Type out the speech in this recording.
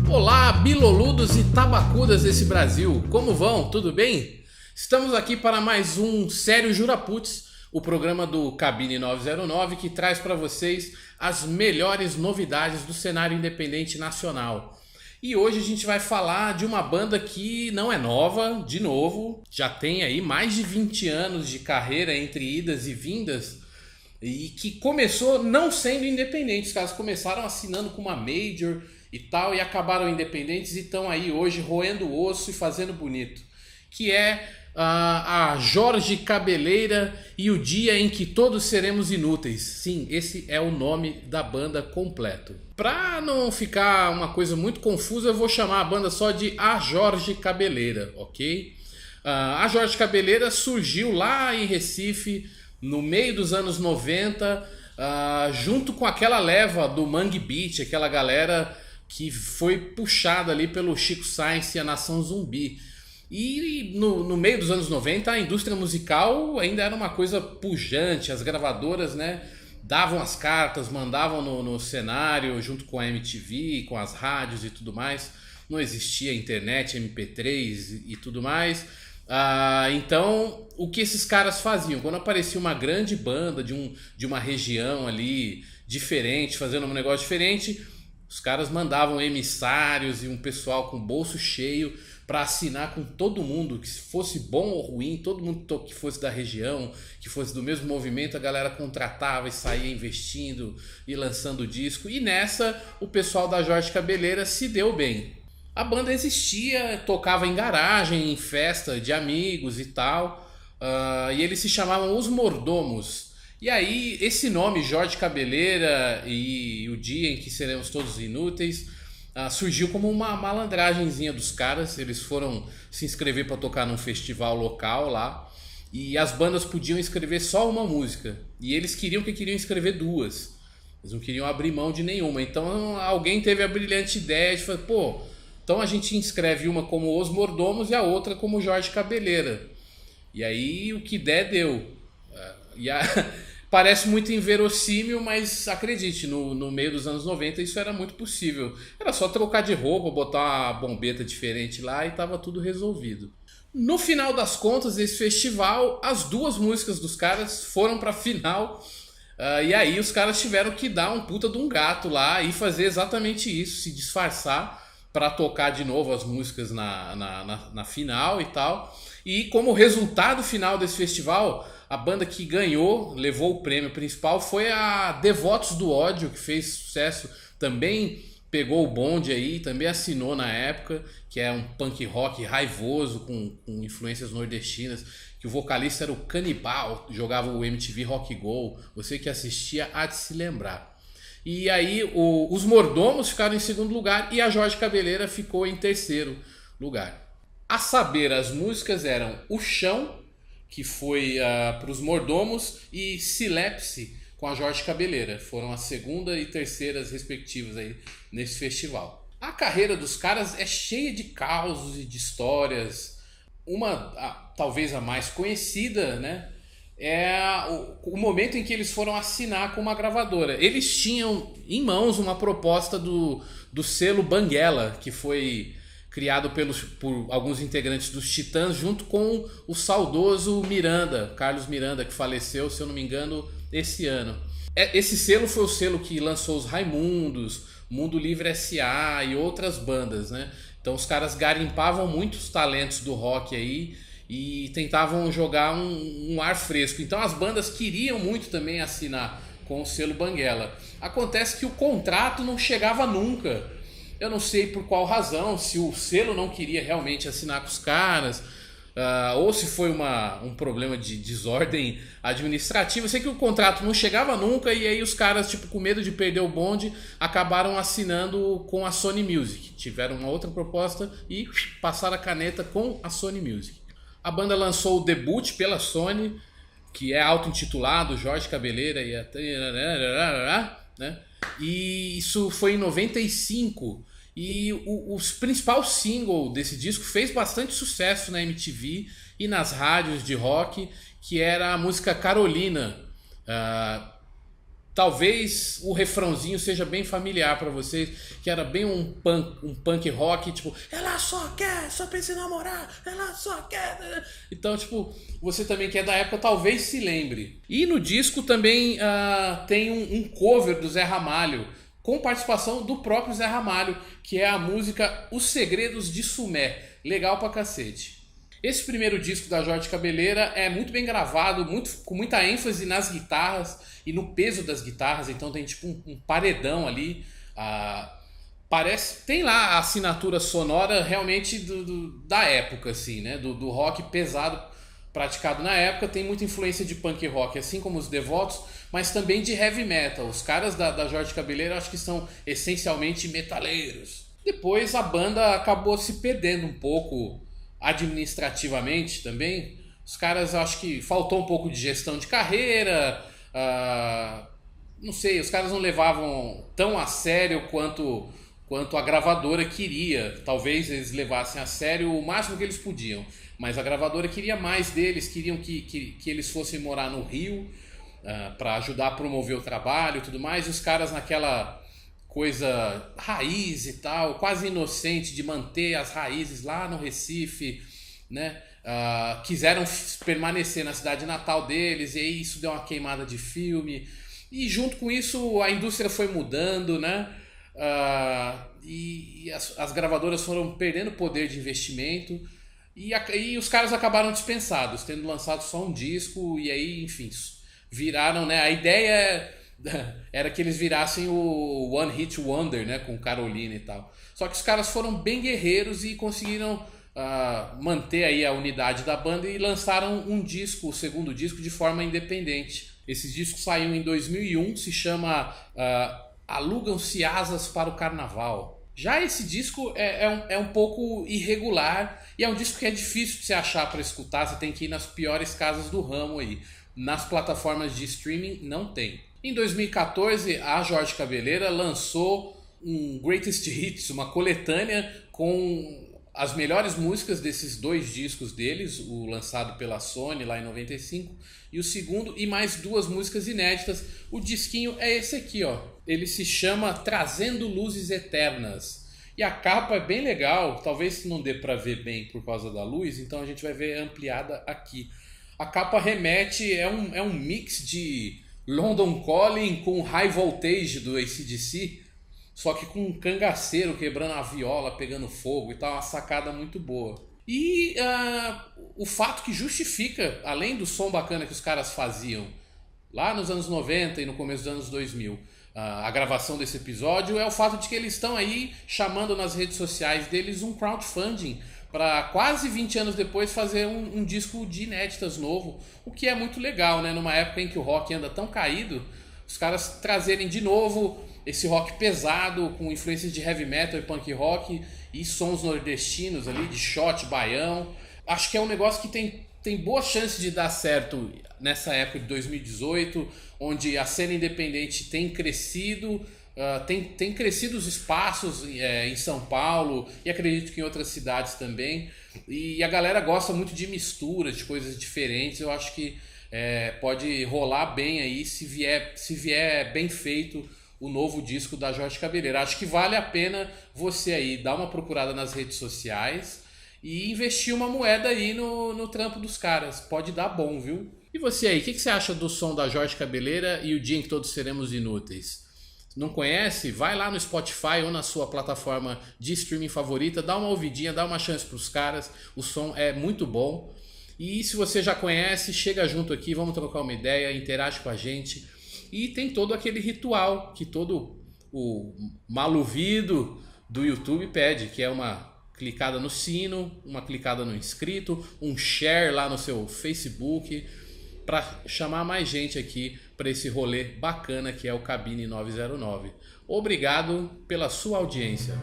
Olá, biloludos e tabacudas desse Brasil, como vão? Tudo bem? Estamos aqui para mais um Sério Juraputs, o programa do Cabine 909 que traz para vocês as melhores novidades do cenário independente nacional. E hoje a gente vai falar de uma banda que não é nova, de novo, já tem aí mais de 20 anos de carreira entre idas e vindas, e que começou não sendo independente. Os caras começaram assinando com uma major e tal, e acabaram independentes e estão aí hoje roendo o osso e fazendo bonito, que é a Jorge Cabeleira e o Dia em que Todos Seremos Inúteis. Sim, esse é o nome da banda completo. Pra não ficar uma coisa muito confusa, eu vou chamar a banda só de A Jorge Cabeleira, ok? A Jorge Cabeleira surgiu lá em Recife no meio dos anos 90, junto com aquela leva do Mangue Beat, aquela galera que foi puxada ali pelo Chico Science e a Nação Zumbi. E no meio dos anos 90 a indústria musical ainda era uma coisa pujante, as gravadoras, né, davam as cartas, mandavam no cenário junto com a MTV, com as rádios e tudo mais. Não existia internet, MP3 e tudo mais. Então o que esses caras faziam? Quando aparecia uma grande banda de uma região ali diferente, fazendo um negócio diferente, os caras mandavam emissários e um pessoal com bolso cheio para assinar com todo mundo, que fosse bom ou ruim, todo mundo que fosse da região, que fosse do mesmo movimento, a galera contratava e saía investindo e lançando disco. E nessa, o pessoal da Jorge Cabeleira se deu bem. A banda existia, tocava em garagem, em festa de amigos e tal, e eles se chamavam Os Mordomos. E aí, esse nome, Jorge Cabeleira e o Dia em que Seremos Todos Inúteis, surgiu como uma malandragenzinha dos caras. Eles foram se inscrever para tocar num festival local lá, e as bandas podiam escrever só uma música, e eles queriam escrever duas. Eles não queriam abrir mão de nenhuma. Então alguém teve a brilhante ideia de falar, então a gente inscreve uma como Os Mordomos e a outra como Jorge Cabeleira. E aí o que der deu. Parece muito inverossímil, mas acredite, no meio dos anos 90 isso era muito possível. Era só trocar de roupa, botar uma bombeta diferente lá e estava tudo resolvido. No final das contas desse festival, as duas músicas dos caras foram para a final, e aí os caras tiveram que dar um puta de um gato lá e fazer exatamente isso, se disfarçar para tocar de novo as músicas na final e tal. E como resultado final desse festival, a banda que ganhou, levou o prêmio principal, foi a Devotos do Ódio, que fez sucesso, também pegou o bonde aí, também assinou na época, que é um punk rock raivoso, com influências nordestinas, que o vocalista era o Canibal, jogava o MTV Rock Go, você que assistia há de se lembrar. E aí os Mordomos ficaram em segundo lugar e a Jorge Cabeleira ficou em terceiro lugar. A saber, as músicas eram O Chão, que foi para os Mordomos, e Silepse com a Jorge Cabeleira. Foram as segunda e terceiras respectivas aí nesse festival. A carreira dos caras é cheia de causos e de histórias. Talvez a mais conhecida, né, é o momento em que eles foram assinar com uma gravadora. Eles tinham em mãos uma proposta do selo Banguela, que foi criado por alguns integrantes dos Titãs, junto com o saudoso Miranda, Carlos Miranda, que faleceu, se eu não me engano, esse ano. Esse selo foi o selo que lançou os Raimundos, Mundo Livre S.A. e outras bandas, né? Então os caras garimpavam muitos talentos do rock aí e tentavam jogar um ar fresco. Então as bandas queriam muito também assinar com o selo Banguela. Acontece que o contrato não chegava nunca. Eu não sei por qual razão, se o selo não queria realmente assinar com os caras, ou se foi um problema de desordem administrativa. Eu sei que o contrato não chegava nunca, e aí os caras, com medo de perder o bonde, acabaram assinando com a Sony Music. Tiveram uma outra proposta e passaram a caneta com a Sony Music. A banda lançou o debut pela Sony, que é auto-intitulado Jorge Cabeleira e né? E isso foi em 95. E o principal single desse disco fez bastante sucesso na MTV e nas rádios de rock, que era a música Carolina. Talvez o refrãozinho seja bem familiar pra vocês, que era bem um punk rock, tipo, ela só pensa em namorar, ela só quer. Então, tipo, você também que é da época talvez se lembre. E no disco também tem um cover do Zé Ramalho, com participação do próprio Zé Ramalho, que é a música Os Segredos de Sumé. Legal pra cacete. Esse primeiro disco da Jorge Cabeleira é muito bem gravado, com muita ênfase nas guitarras e no peso das guitarras, então tem tipo um paredão ali. Tem lá a assinatura sonora realmente da época, assim, né? Do rock pesado praticado na época. Tem muita influência de punk rock, assim como os Devotos, mas também de heavy metal. Os caras da Jorge Cabeleira acho que são essencialmente metaleiros. Depois a banda acabou se perdendo um pouco administrativamente também. Os caras, acho que faltou um pouco de gestão de carreira, não sei, os caras não levavam tão a sério quanto a gravadora queria. Talvez eles levassem a sério o máximo que eles podiam, mas a gravadora queria mais deles, queriam que eles fossem morar no Rio para ajudar a promover o trabalho e tudo mais, e os caras naquela coisa raiz e tal, quase inocente de manter as raízes lá no Recife, né? Quiseram permanecer na cidade natal deles, e aí isso deu uma queimada de filme, e junto com isso a indústria foi mudando, né? E as gravadoras foram perdendo poder de investimento, e os caras acabaram dispensados, tendo lançado só um disco, e aí, enfim, viraram, né? A ideia era que eles virassem o One Hit Wonder, né, com Carolina e tal. Só que os caras foram bem guerreiros e conseguiram manter aí a unidade da banda e lançaram o segundo disco, de forma independente. Esse disco saiu em 2001, se chama Alugam-se Asas para o Carnaval. Já esse disco é um pouco irregular e é um disco que é difícil de se achar para escutar. Você tem que ir nas piores casas do ramo aí. Nas plataformas de streaming não tem. Em 2014, a Jorge Cabeleira lançou um Greatest Hits, uma coletânea com as melhores músicas desses dois discos deles, o lançado pela Sony lá em 95 e o segundo, e mais duas músicas inéditas. O disquinho é esse aqui, ó. Ele se chama Trazendo Luzes Eternas. E a capa é bem legal, talvez não dê para ver bem por causa da luz, então a gente vai ver ampliada aqui. A capa remete, é um mix de London Calling com High Voltage do AC/DC, só que com um cangaceiro quebrando a viola, pegando fogo e tal, uma sacada muito boa. E o fato que justifica, além do som bacana que os caras faziam lá nos anos 90 e no começo dos anos 2000, a gravação desse episódio, é o fato de que eles estão aí chamando nas redes sociais deles um crowdfunding para quase 20 anos depois fazer um disco de inéditas novo, o que é muito legal, né? Numa época em que o rock anda tão caído, os caras trazerem de novo esse rock pesado, com influências de heavy metal e punk rock, e sons nordestinos ali, de shot, baião. Acho que é um negócio que tem boa chance de dar certo nessa época de 2018, onde a cena independente tem crescido, tem crescido os espaços em São Paulo e acredito que em outras cidades também, e a galera gosta muito de misturas, de coisas diferentes. Eu acho que pode rolar bem aí se vier bem feito o novo disco da Jorge Cabeleira. Acho que vale a pena você aí dar uma procurada nas redes sociais e investir uma moeda aí no trampo dos caras. Pode dar bom, viu? E você aí, o que você acha do som da Jorge Cabeleira e O Dia em que Todos Seremos Inúteis? Não conhece? Vai lá no Spotify ou na sua plataforma de streaming favorita, dá uma ouvidinha, dá uma chance para os caras. O som é muito bom. E se você já conhece, chega junto aqui, vamos trocar uma ideia, interage com a gente. E tem todo aquele ritual que todo o maluvido do YouTube pede, que é uma clicada no sino, uma clicada no inscrito, um share lá no seu Facebook, para chamar mais gente aqui para esse rolê bacana que é o Cabine 909. Obrigado pela sua audiência.